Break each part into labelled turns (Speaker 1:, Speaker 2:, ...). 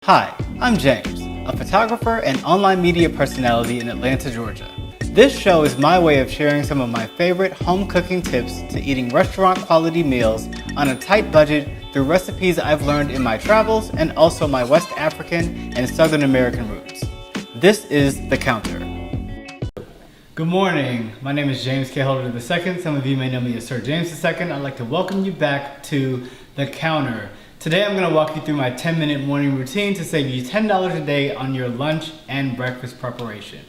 Speaker 1: Hi, I'm James, a photographer and online media personality in Atlanta, Georgia. This show is my way of sharing some of my favorite home cooking tips to eating restaurant quality meals on a tight budget through recipes I've learned in my travels and also my West African and Southern American roots. This is The Counter. Good morning, my name is James K. Holder II. Some of you may know me as Sir James II. I'd like to welcome you back to The Counter. Today I'm going to walk you through my 10-minute morning routine to save you $10 a day on your lunch and breakfast preparation.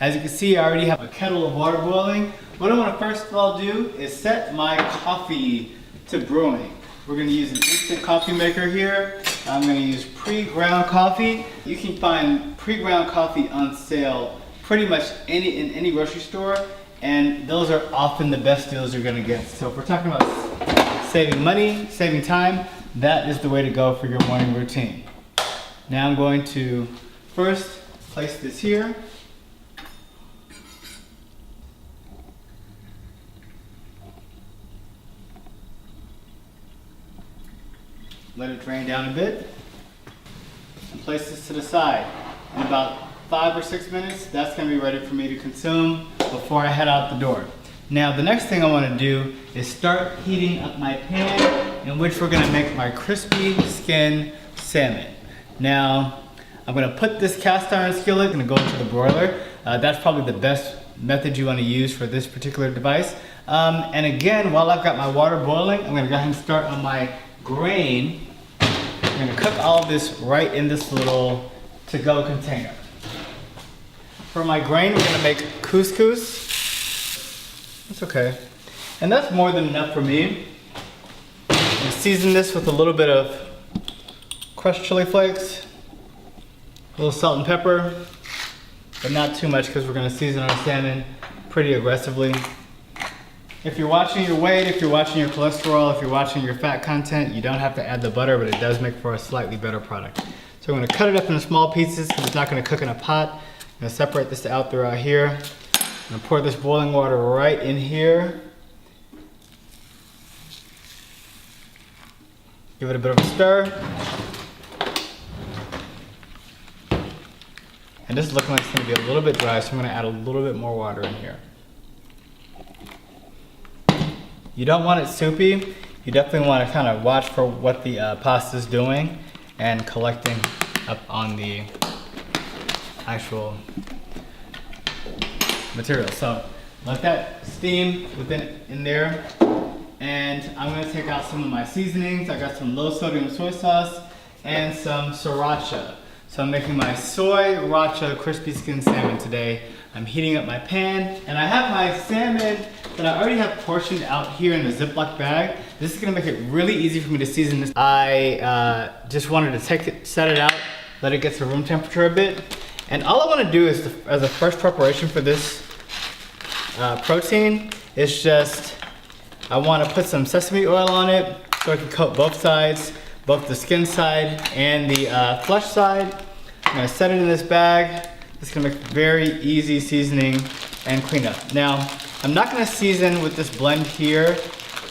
Speaker 1: As you can see, I already have a kettle of water boiling. What I want to first of all do is set my coffee to brewing. We're going to use an instant coffee maker here. I'm going to use pre-ground coffee. You can find pre-ground coffee on sale pretty much in any grocery store, and those are often the best deals you're going to get. So if we're talking about saving money, saving time, that is the way to go for your morning routine. Now I'm going to first place this here. Let it drain down a bit and place this to the side. In about 5 or 6 minutes, that's going to be ready for me to consume before I head out the door. Now the next thing I want to do is start heating up my pan in which we're going to make my crispy skin salmon. Now I'm going to put this cast iron skillet, going to go into the broiler. That's probably the best method you want to use for this particular device. And again, while I've got my water boiling, I'm going to go ahead and start on my grain. I'm going to cook all of this right in this little to-go container. For my grain, we're going to make couscous. That's okay. And that's more than enough for me. I'm going to season this with a little bit of crushed chili flakes, a little salt and pepper, but not too much because we're going to season our salmon pretty aggressively. If you're watching your weight, if you're watching your cholesterol, if you're watching your fat content, you don't have to add the butter, but it does make for a slightly better product. So I'm going to cut it up into small pieces because it's not going to cook in a pot. I'm going to separate this out throughout here. I'm going to pour this boiling water right in here. Give it a bit of a stir. And this is looking like it's going to be a little bit dry, so I'm going to add a little bit more water in here. You don't want it soupy. You definitely want to kind of watch for what the pasta is doing and collecting up on the actual material. So let that steam in there. And I'm going to take out some of my seasonings. I got some low sodium soy sauce and some Soy-Racha. So I'm making my Soy-Racha crispy skin salmon today. I'm heating up my pan, and I have my salmon that I already have portioned out here in the Ziploc bag. This is gonna make it really easy for me to season this. I just wanted to set it out, let it get to room temperature a bit. And all I wanna do is, as a first preparation for this protein, is just, I wanna put some sesame oil on it so I can coat both sides, both the skin side and the flesh side. I'm gonna set it in this bag. It's gonna make very easy seasoning and cleanup. Now, I'm not gonna season with this blend here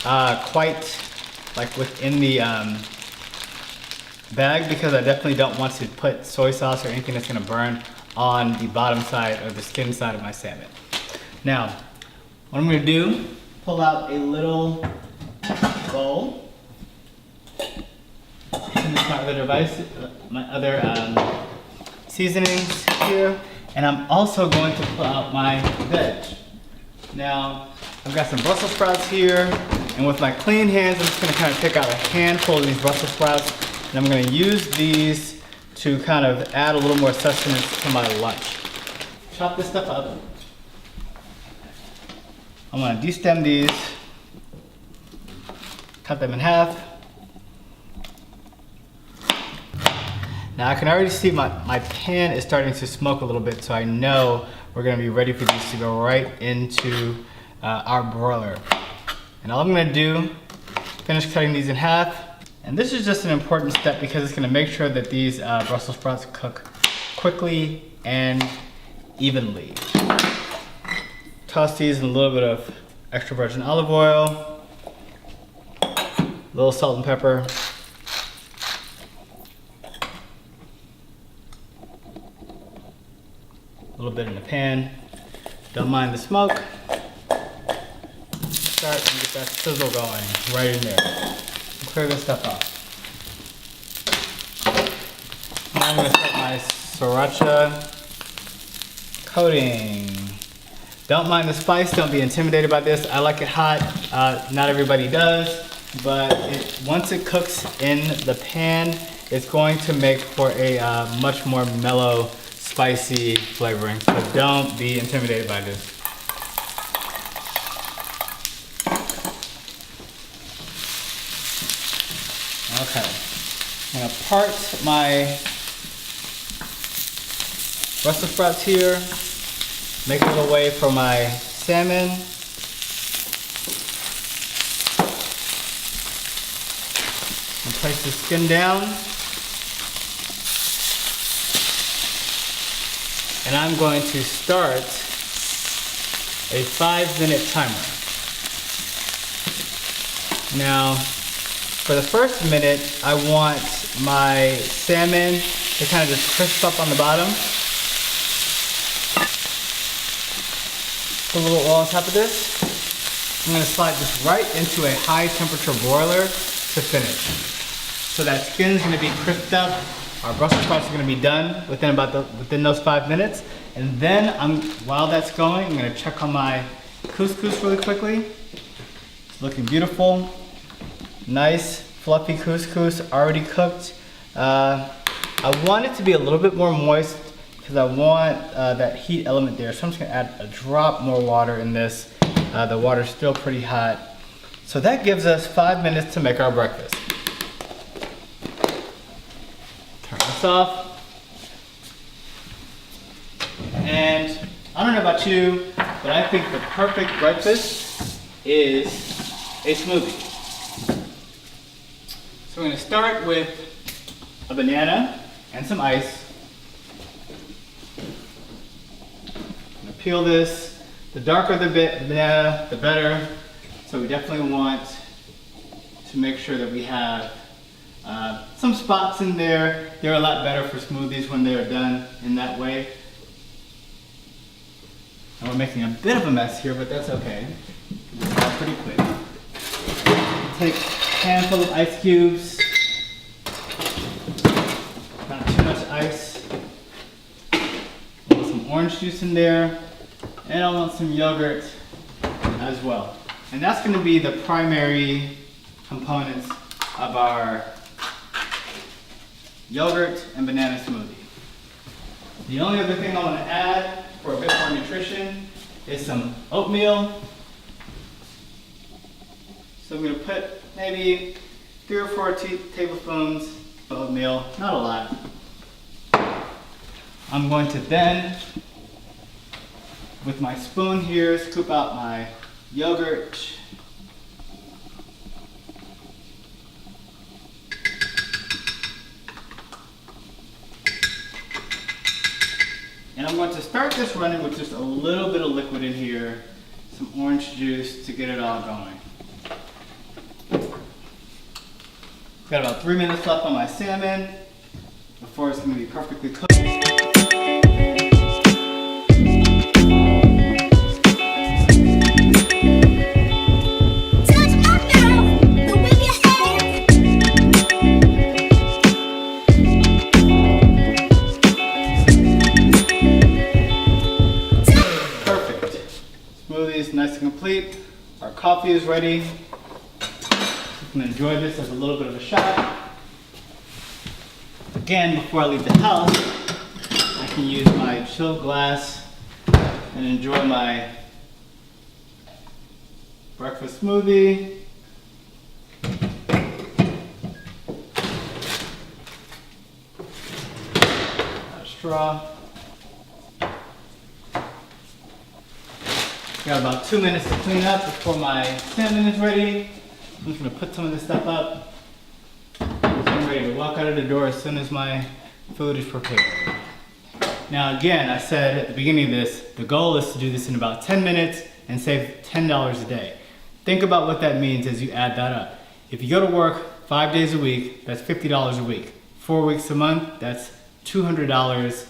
Speaker 1: quite like within the bag because I definitely don't want to put soy sauce or anything that's gonna burn on the bottom side or the skin side of my salmon. Now, what I'm gonna do, pull out a little bowl. And this my other device, my other seasonings here, and I'm also going to pull out my veg. Now, I've got some Brussels sprouts here, and with my clean hands, I'm just gonna kind of pick out a handful of these Brussels sprouts, and I'm gonna use these to kind of add a little more sustenance to my lunch. Chop this stuff up. I'm gonna destem these, cut them in half. Now I can already see my pan is starting to smoke a little bit, so I know we're gonna be ready for these to go right into our broiler. And all I'm gonna do, finish cutting these in half. And this is just an important step because it's gonna make sure that these Brussels sprouts cook quickly and evenly. Toss these in a little bit of extra virgin olive oil, a little salt and pepper, little bit in the pan. Don't mind the smoke. Start and get that sizzle going right in there. Clear this stuff off. Now I'm going to start my Soy-Racha coating. Don't mind the spice, don't be intimidated by this. I like it hot, not everybody does, but once it cooks in the pan, it's going to make for a much more mellow, spicy flavoring. So don't be intimidated by this. Okay, I'm gonna part my Brussels sprouts here, make a little way for my salmon. And place the skin down. And I'm going to start a 5-minute timer. Now, for the first minute, I want my salmon to kind of just crisp up on the bottom. Put a little oil on top of this. I'm going to slide this right into a high temperature broiler to finish. So that skin is going to be crisped up. Our Brussels sprouts are going to be done within those 5 minutes. And then while that's going, I'm going to check on my couscous really quickly. It's looking beautiful. Nice, fluffy couscous, already cooked. I want it to be a little bit more moist because I want that heat element there. So I'm just gonna add a drop more water in this. The water's still pretty hot. So that gives us 5 minutes to make our breakfast. Turn this off. And I don't know about you, but I think the perfect breakfast is a smoothie. So we're going to start with a banana and some ice. I'm going to peel this. The darker the banana, the better. So we definitely want to make sure that we have some spots in there. They're a lot better for smoothies when they are done in that way. And we're making a bit of a mess here, but that's okay. It's all pretty quick. Take handful of ice cubes, not too much ice. I want some orange juice in there, and I want some yogurt as well. And that's going to be the primary components of our yogurt and banana smoothie. The only other thing I want to add for a bit more nutrition is some oatmeal. So I'm going to put maybe 3 or 4 tablespoons of oatmeal, not a lot. I'm going to then, with my spoon here, scoop out my yogurt. And I'm going to start this running with just a little bit of liquid in here, some orange juice to get it all going. Got about 3 minutes left on my salmon before it's going to be perfectly cooked. Perfect. Smoothie is nice and complete. Our coffee is ready. I'm going to enjoy this as a little bit of a shot. Again, before I leave the house, I can use my chill glass and enjoy my breakfast smoothie. A straw. Got about 2 minutes to clean up before my salmon is ready. I'm just going to put some of this stuff up. I'm ready to walk out of the door as soon as my food is prepared. Now again, I said at the beginning of this, the goal is to do this in about 10 minutes and save $10 a day. Think about what that means as you add that up. If you go to work 5 days a week, that's $50 a week. 4 weeks a month, that's $200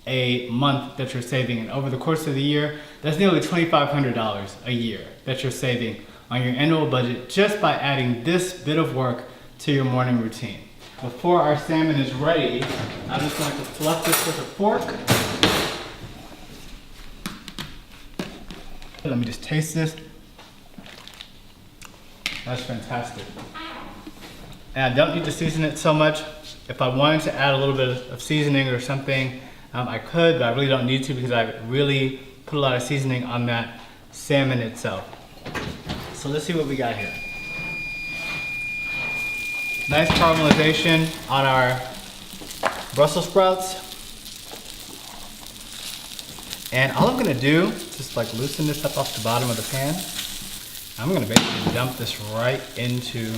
Speaker 1: a month that you're saving. And over the course of the year, that's nearly $2,500 a year that you're saving on your annual budget just by adding this bit of work to your morning routine. Before our salmon is ready, I'm just going to fluff this with a fork. Let me just taste this. That's fantastic. And I don't need to season it so much. If I wanted to add a little bit of seasoning or something, I could, but I really don't need to because I really put a lot of seasoning on that salmon itself. So let's see what we got here. Nice caramelization on our Brussels sprouts. And all I'm gonna do is just like loosen this up off the bottom of the pan. I'm gonna basically dump this right into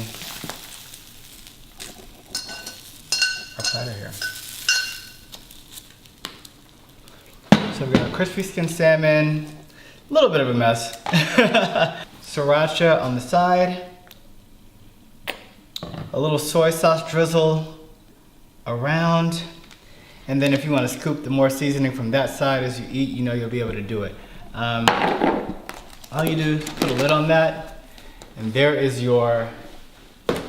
Speaker 1: our platter here. So we've got a crispy skin salmon, a little bit of a mess. Soy-Racha on the side. A little soy sauce drizzle around. And then if you want to scoop the more seasoning from that side as you eat, you know you'll be able to do it. All you do is put a lid on that, and there is your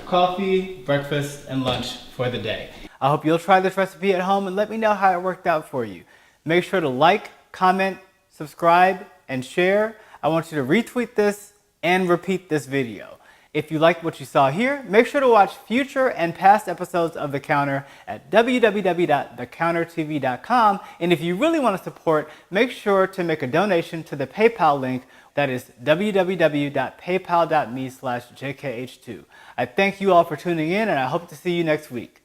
Speaker 1: coffee, breakfast, and lunch for the day. I hope you'll try this recipe at home and let me know how it worked out for you. Make sure to like, comment, subscribe, and share. I want you to retweet this and repeat this video. If you liked what you saw here, make sure to watch future and past episodes of The Counter at www.thecountertv.com. And if you really want to support, make sure to make a donation to the PayPal link. That is www.paypal.me/jkh2. I thank you all for tuning in, and I hope to see you next week.